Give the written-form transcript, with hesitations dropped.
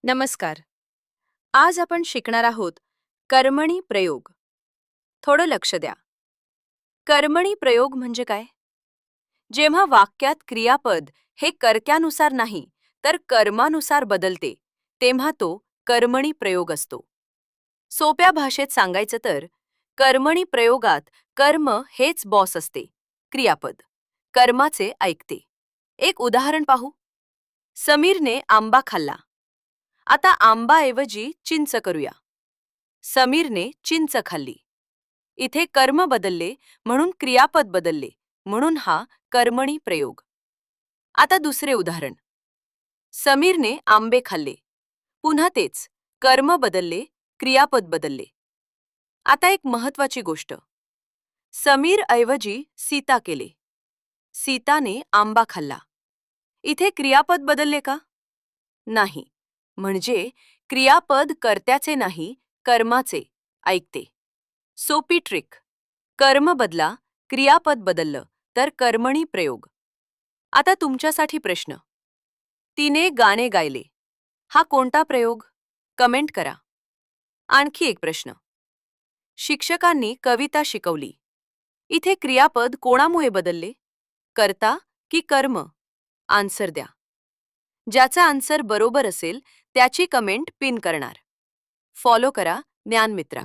नमस्कार. आज आपण शिकणार आहोत कर्मणी प्रयोग. थोडं लक्ष द्या. कर्मणी प्रयोग म्हणजे काय? जेव्हा वाक्यात क्रियापद हे कर्त्यानुसार नाही तर कर्मानुसार बदलते, तेव्हा तो कर्मणी प्रयोग असतो. सोप्या भाषेत सांगायचं तर कर्मणी प्रयोगात कर्म हेच बॉस असते, क्रियापद कर्माचे ऐकते. एक उदाहरण पाहू. समीरने आंबा खाल्ला. आता आंबाऐवजी चिंच करूया. समीरने चिंच खाल्ली. इथे कर्म बदलले म्हणून क्रियापद बदलले, म्हणून हा कर्मणी प्रयोग. आता दुसरे उदाहरण. समीरने आंबे खाल्ले. पुन्हा तेच, कर्म बदलले, क्रियापद बदलले. आता एक महत्वाची गोष्ट. समीर ऐवजी सीता केले. सीताने आंबा खाल्ला. इथे क्रियापद बदलले का? नाही. म्हणजे क्रियापद कर्त्याचे नाही, कर्माचे ऐकते. सोपी ट्रिक. कर्म बदला, क्रियापद बदललं तर कर्मणी प्रयोग. आता तुमच्यासाठी प्रश्न. तिने गाणे गायले. हा कोणता प्रयोग? कमेंट करा. आणखी एक प्रश्न. शिक्षकांनी कविता शिकवली. इथे क्रियापद कोणामुळे बदलले? कर्ता की कर्म? आन्सर द्या. ज्याचा आन्सर बरोबर असेल त्याची कमेंट पिन करणार. फॉलो करा ज्ञानमित्रा.